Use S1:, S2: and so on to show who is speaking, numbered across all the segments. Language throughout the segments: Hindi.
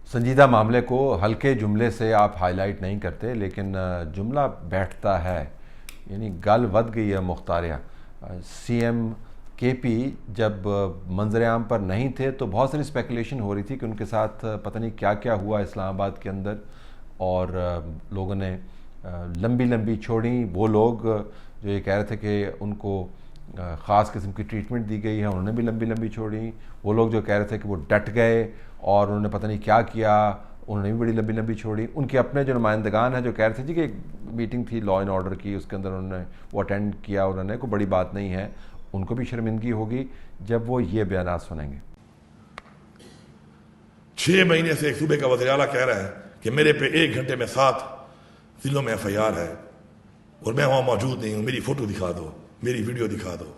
S1: संजीदा मामले को हल्के जुमले से आप हाईलाइट नहीं करते, लेकिन जुमला बैठता है, यानी गल वध गई है मुख्तारिया। सीएम केपी जब मंजर-ए-आम पर नहीं थे तो बहुत सारी स्पेकुलेशन हो रही थी कि उनके साथ पता नहीं क्या क्या हुआ इस्लामाबाद के अंदर, और लोगों ने लंबी लंबी छोड़ी। वो लोग जो ये कह रहे थे कि उनको ख़ास किस्म की ट्रीटमेंट दी गई है, उन्होंने भी लंबी लंबी छोड़ी। वो लोग जो कह रहे थे कि वो डट गए और उन्होंने पता नहीं क्या किया, उन्होंने भी बड़ी लंबी लंबी छोड़ी। उनके अपने जो नुमाइंदगान हैं जो कह रहे थे जी कि एक मीटिंग थी लॉ एंड ऑर्डर की, उसके अंदर उन्होंने वो अटेंड किया, उन्होंने कोई बड़ी बात नहीं है, उनको भी शर्मिंदगी होगी जब वो ये बयान सुनेंगे।
S2: 6 महीने से एक सूबे का वज़ीर आला कह रहा है कि मेरे पे 1 घंटे में 7 जिलों में FIR है और मैं वहां मौजूद नहीं हूं, मेरी फोटो दिखा दो, मेरी वीडियो दिखा दो।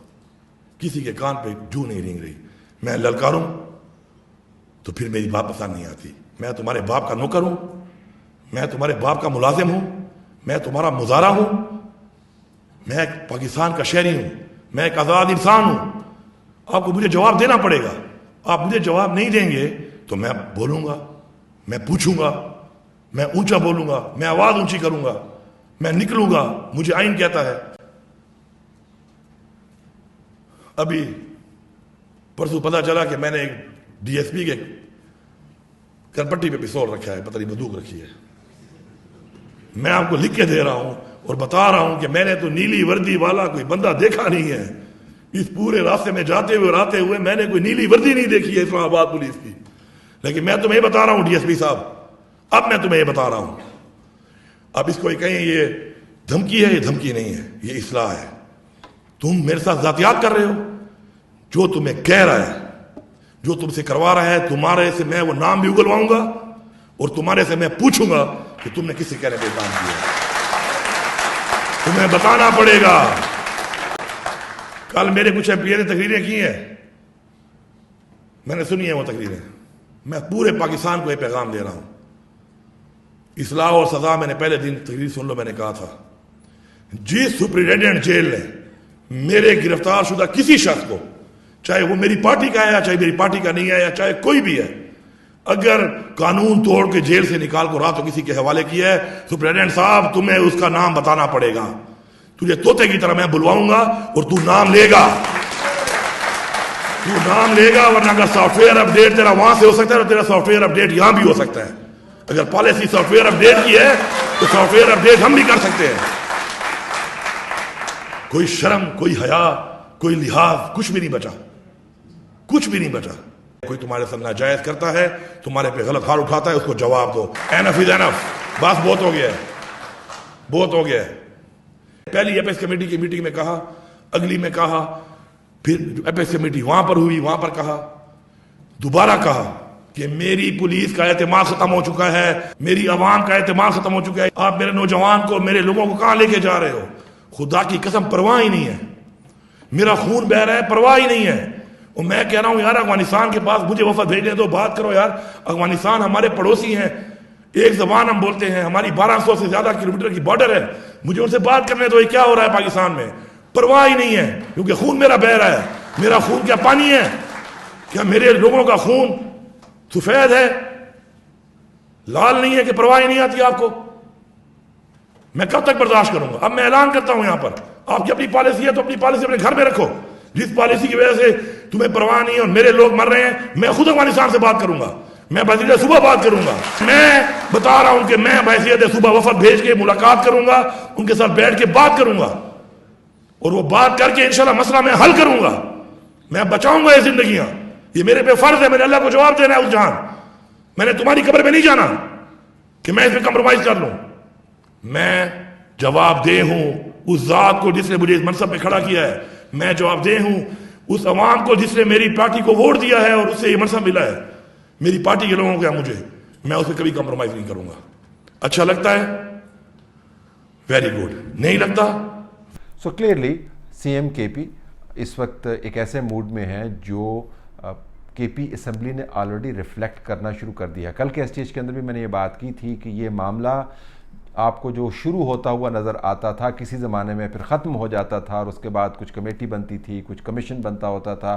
S2: किसी के कान पे जू नहीं रेंग रही। मैं ललकारूं तो फिर मेरी बात पसंद नहीं आती। मैं तुम्हारे बाप का नौकर हूं, मैं तुम्हारे बाप का मुलाजिम हूं, मैं तुम्हारा मुजारा हूं, मैं एक पाकिस्तान का शहरी हूं, मैं एक आजाद इंसान हूं। आपको मुझे जवाब देना पड़ेगा। आप मुझे जवाब नहीं देंगे तो मैं बोलूंगा, मैं पूछूंगा, मैं ऊंचा बोलूंगा, मैं आवाज ऊंची करूंगा, मैं निकलूंगा। मुझे आइन कहता है। अभी परसों पता चला कि मैंने एक DSP के करपट्टी पे पिस्तौल रखा है, पता नहीं बंदूक रखी है। मैं आपको लिख के दे रहा हूं और बता रहा हूं कि मैंने तो नीली वर्दी वाला कोई बंदा देखा नहीं है। इस पूरे रास्ते में जाते हुए और आते हुए मैंने कोई नीली वर्दी नहीं देखी है इस्लामाबाद पुलिस की। लेकिन मैं तुम्हें बता रहा हूं DSP साहब, अब मैं तुम्हें ये बता रहा हूं, अब इसको कहें ये धमकी है, ये धमकी नहीं है, ये इस्लाह है। तुम मेरे साथ जातियात कर रहे हो। जो तुम्हें कह रहा है, जो तुमसे करवा रहा है, तुम्हारे से मैं वो नाम भी उगलवाऊंगा और तुम्हारे से मैं पूछूंगा कि तुमने किससे कहने पे काम किया। तुम्हें बताना पड़ेगा। कल मेरे कुछ MP ने तकरीरें की हैं, मैंने सुनी है वो तकरीरें। मैं पूरे पाकिस्तान को ये पैगाम दे रहा हूं, इस्लाह और सजा। मैंने पहले दिन तकरीर सुन लो, मैंने कहा था जिस सुपरिटेंडेंट जेल ने मेरे गिरफ्तार शुदा किसी शख्स को, चाहे वो मेरी पार्टी का है या चाहे मेरी पार्टी का नहीं है या चाहे कोई भी है, अगर कानून तोड़ के जेल से निकाल को रातों किसी के हवाले किया है, सुपरिटेंडेंट साहब तुम्हें उसका नाम बताना पड़ेगा। तुझे तोते की तरह मैं बुलवाऊंगा और तू नाम लेगा, तू नाम लेगा। वरना अगर सॉफ्टवेयर अपडेट तेरा वहां से हो सकता है तो तेरा सॉफ्टवेयर अपडेट यहां भी हो सकता है। अगर पॉलिसी सॉफ्टवेयर अपडेट की है तो सॉफ्टवेयर अपडेट हम भी कर सकते हैं। कोई शर्म, कोई हया, कोई लिहाज, कुछ भी नहीं बचा, कुछ भी नहीं बचा। कोई तुम्हारे साथ नाजायज करता है, तुम्हारे पे गलत हाथ उठाता है, उसको जवाब दो। एनफ इज एनफ, बस बहुत हो गया है, बहुत हो गया है। पहली एपेक्स कमेटी की मीटिंग में कहा, अगली में कहा, फिर एपेक्स कमेटी वहां पर हुई, वहां पर कहा, दोबारा कहा कि मेरी पुलिस का एतमाद खत्म हो चुका है, मेरी आवाम का एतमाद खत्म हो चुका है। आप मेरे नौजवान को, मेरे लोगों को कहां लेके जा रहे हो? खुदा की कसम परवाह ही नहीं है। मेरा खून बह रहा है, परवाह ही नहीं है। और मैं कह रहा हूं यार, अफगानिस्तान के पास मुझे वफद भेजने दो, बात करो यार। अफगानिस्तान हमारे पड़ोसी हैं, एक जबान हम बोलते हैं, हमारी 1200 से ज्यादा किलोमीटर की बॉर्डर है। मुझे उनसे बात करने दो, ये क्या हो रहा है पाकिस्तान में? परवाह ही नहीं है, क्योंकि खून मेरा बह रहा है। मेरा खून क्या पानी है? क्या मेरे लोगों का खून सफेद है, लाल नहीं है कि परवाह ही नहीं आती आपको? मैं कब तक बर्दाश्त करूंगा? अब मैं ऐलान करता हूं, यहां पर आपकी अपनी पॉलिसी है तो अपनी पॉलिसी अपने घर में रखो। जिस पॉलिसी की वजह से तुम्हें परवाह नहीं है और मेरे लोग मर रहे हैं, मैं खुद अफगानिस्तान से बात करूंगा, मैं बहसीयत सुबह बात करूंगा। मैं बता रहा हूं कि मैं बहसीयत सुबह वफद भेज के मुलाकात करूंगा, उनके साथ बैठ के बात करूंगा और वो बात करके इंशाल्लाह मसला मैं हल करूंगा। मैं बचाऊंगा ये जिंदगियां, ये मेरे पे फर्ज है, मेरे अल्लाह को जवाब देना है उस जहान। मैंने तुम्हारी कब्र में नहीं जाना कि मैं इसमें कंप्रोमाइज कर लूं। मैं जवाबदेह हूं उस जात को जिसने मुझे इस मनसब पे खड़ा किया है। मैं जवाबदेह हूं उस अवाम को जिसने मेरी पार्टी को वोट दिया है और उससे ये मनसब मिला है। मेरी पार्टी के लोगों को, मुझे, मैं उसमें कभी कंप्रोमाइज नहीं करूंगा। अच्छा लगता है, वेरी गुड, नहीं लगता।
S1: सो क्लियरली सीएम केपी इस वक्त एक ऐसे मूड में है जो केपी असेंबली ने ऑलरेडी रिफ्लेक्ट करना शुरू कर दिया। कल के स्टेज के अंदर भी मैंने ये बात की थी कि ये मामला आपको जो शुरू होता हुआ नज़र आता था किसी ज़माने में, फिर ख़त्म हो जाता था और उसके बाद कुछ कमेटी बनती थी, कुछ कमीशन बनता होता था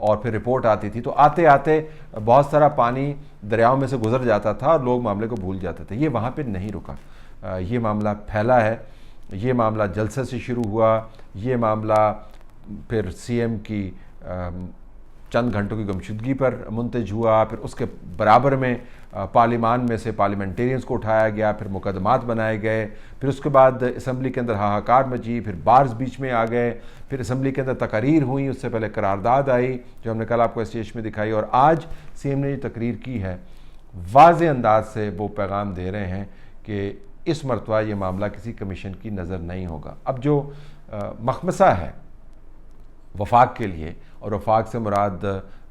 S1: और फिर रिपोर्ट आती थी, तो आते आते बहुत सारा पानी दरियाओं में से गुजर जाता था और लोग मामले को भूल जाते थे। ये वहाँ पे नहीं रुका, ये मामला फैला है, ये मामला जलसे से शुरू हुआ, ये मामला फिर सीएम की चंद घंटों की गुमशुदगी पर मुंतज हुआ, फिर उसके बराबर में पार्लिमान में से पार्लियामेंटेरियंस को उठाया गया, फिर मुकदमात बनाए गए, फिर उसके बाद असम्बली के अंदर हाहाकार मची, फिर बार्स बीच में आ गए, फिर असम्बली के अंदर तकरीर हुई, उससे पहले करारदाद आई जो हमने कल आपको स्टेज में दिखाई, और आज सीएम ने जो तकरीर की है वाज़े अंदाज से वो पैगाम दे रहे हैं कि इस मरतबा ये मामला किसी कमीशन की नज़र नहीं होगा। अब जो मखमसा है वफाक के लिए, और वफाक से मुराद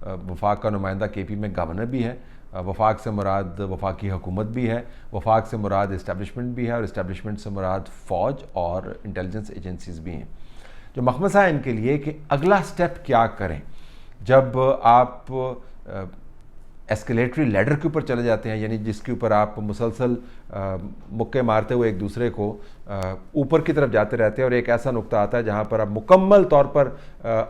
S1: वफाक का नुमाइंदा केपी में गवर्नर भी है, वफाक से मुराद वफाकी हुकूमत भी है, वफाक से मुराद इस्टेब्लिशमेंट भी है, और इस्टेब्लिशमेंट से मुराद फ़ौज और इंटेलिजेंस एजेंसीज भी हैं। जो मखमसा है इनके लिए कि अगला स्टेप क्या करें। जब आप एस्केलेटरी लैडर के ऊपर चले जाते हैं, यानी जिसके ऊपर आप मुसलसल मुक्के मारते हुए एक दूसरे को ऊपर की तरफ जाते रहते हैं, और एक ऐसा नुक्ता आता है जहां पर आप मुकम्मल तौर पर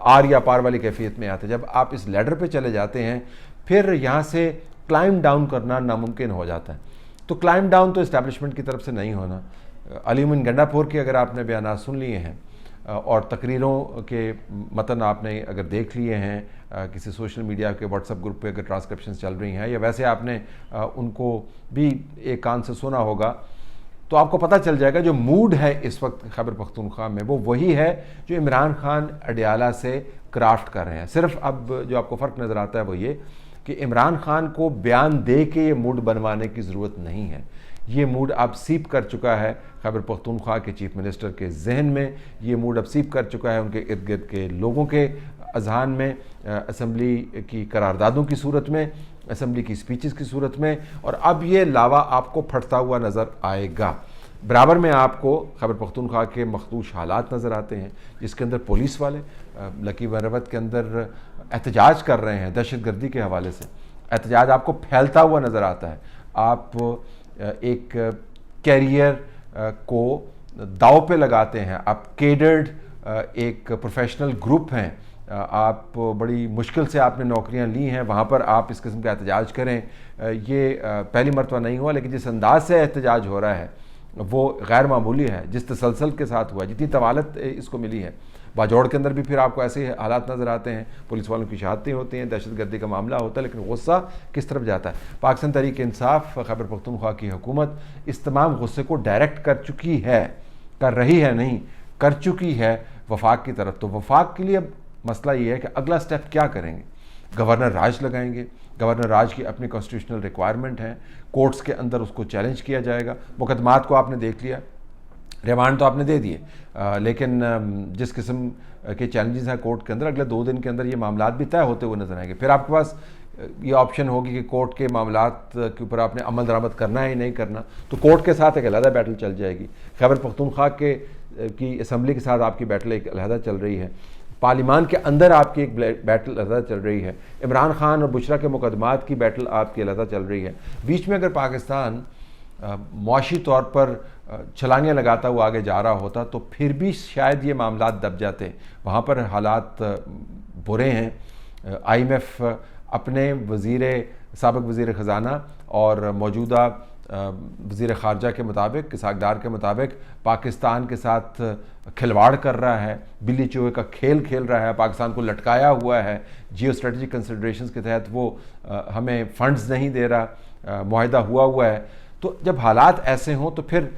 S1: आर या पार वाली कैफियत में आते हैं। जब आप इस लैडर पे चले जाते हैं फिर यहाँ से क्लाइम डाउन करना नामुमकिन हो जाता है। तो क्लाइम डाउन तो इस्टेब्लिशमेंट की तरफ से नहीं होना। अलीमुन गंडापुर के अगर आपने बयान सुन लिए हैं और तकरीरों के मतन आपने अगर देख लिए हैं, किसी सोशल मीडिया के व्हाट्सएप ग्रुप पे अगर ट्रांसक्रिप्शन चल रही हैं, या वैसे आपने उनको भी एक कान से सुना होगा, तो आपको पता चल जाएगा जो मूड है इस वक्त खैबर पख्तूनख्वा में वो वही है जो इमरान खान अडियाला से क्राफ्ट कर रहे हैं। सिर्फ अब जो आपको फ़र्क नज़र आता है वो ये कि इमरान खान को बयान दे के ये मूड बनवाने की ज़रूरत नहीं है। ये मूड अब सीप कर चुका है खैबर पख्तूनख्वा के चीफ मिनिस्टर के जहन में, ये मूड अब सीप कर चुका है उनके इर्द गिर्द के लोगों के अजहान में, असम्बली की करारदादों की सूरत में, असम्बली की स्पीचेस की सूरत में, और अब ये लावा आपको फटता हुआ नज़र आएगा। बराबर में आपको खैबर पख्तूनख्वा के मखदूश हालात नज़र आते हैं जिसके अंदर पुलिस वाले लकी वरवत के अंदर एहतजाज कर रहे हैं दहशत गर्दी के हवाले से। एहतजाज आपको फैलता हुआ नज़र आता है। आप एक कैरियर को दाव पे लगाते हैं, आप केडर्ड एक प्रोफेशनल ग्रुप हैं, आप बड़ी मुश्किल से आपने नौकरियां ली हैं, वहाँ पर आप इस किस्म का एहतजाज करें, ये पहली मरतबा नहीं हुआ। लेकिन जिस अंदाज से एहतजाज हो रहा है वो गैर मामूली है, जिस तसलसल के साथ हुआ, जितनी तवालत इसको मिली है। बाजौड़ के अंदर भी फिर आपको ऐसे हालात नज़र आते हैं, पुलिस वालों की शहादतें होती हैं, दहशत गर्दी का मामला होता है, लेकिन गुस्सा किस तरफ जाता है। पाकिस्तान तहरीक इंसाफ खैबर पख्तूनख्वा की हुकूमत इस तमाम गुस्से को डायरेक्ट कर चुकी है, कर रही है नहीं, कर चुकी है वफाक की तरफ। तो वफाक के लिए अब मसला ये है कि अगला स्टेप क्या करेंगे। गवर्नर राज लगाएंगे, गवर्नर राज की अपनी कॉन्स्टिट्यूशनल रिक्वायरमेंट है, कोर्ट्स के अंदर उसको चैलेंज किया जाएगा। मुकदमात को आपने देख लिया, रिमांड तो आपने दे दिए, लेकिन जिस किस्म के चैलेंजेस हैं कोर्ट के अंदर, अगले 2 दिन के अंदर ये मामलात भी तय होते हुए नजर आएंगे। फिर आपके पास ये ऑप्शन होगी कि कोर्ट के मामलात के ऊपर आपने अमल दरामद करना है या नहीं करना, तो कोर्ट के साथ एक अलहदा बैटल चल जाएगी। खैबर पख्तूनख्वा की असम्बली के साथ आपकी बैटल एक अलहदा चल रही है, पार्लिमान के अंदर आपकी एक बैटल अलहदा चल रही है, इमरान खान और बुशरा के मुकदमात की बैटल आपकी अलहदा चल रही है। बीच में अगर पाकिस्तान मुआशी तौर पर छलांगें लगाता हुआ आगे जा रहा होता तो फिर भी शायद ये मामलात दब जाते। वहाँ पर हालात बुरे हैं। IMF अपने साबिक़ वज़ीर ख़ज़ाना और मौजूदा वज़ीर ख़ारजा के मुताबिक, किसाकडार के मुताबिक पाकिस्तान के साथ खिलवाड़ कर रहा है, बिल्ली चूहे का खेल खेल रहा है, पाकिस्तान को लटकाया हुआ है, जियो स्ट्रेटजिक कंसिडरेशंस के तहत वो हमें फंड्स नहीं दे रहा, मुआहिदा हुआ है। तो जब हालात ऐसे हों तो फिर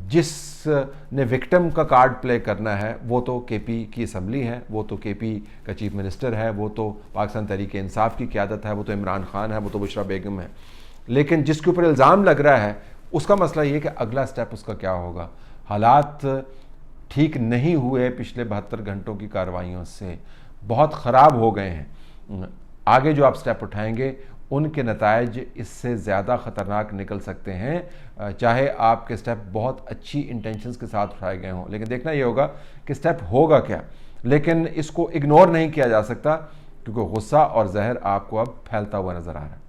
S1: जिसने विक्टिम का कार्ड प्ले करना है वो तो KP की असम्बली है, वो तो KP का चीफ मिनिस्टर है, वो तो पाकिस्तान तहरीक इंसाफ की क़यादत है, वो तो इमरान खान है, वो तो बुशरा बेगम है। लेकिन जिसके ऊपर इल्ज़ाम लग रहा है उसका मसला ये कि अगला स्टेप उसका क्या होगा। हालात ठीक नहीं हुए पिछले 72 घंटों की कार्रवाइयों से, बहुत ख़राब हो गए हैं। आगे जो आप स्टेप उठाएंगे उनके नताइज इससे ज़्यादा ख़तरनाक निकल सकते हैं, चाहे आपके स्टेप बहुत अच्छी इंटेंशंस के साथ उठाए गए हों। लेकिन देखना ये होगा कि स्टेप होगा क्या, लेकिन इसको इग्नोर नहीं किया जा सकता क्योंकि गुस्सा और जहर आपको अब फैलता हुआ नज़र आ रहा है।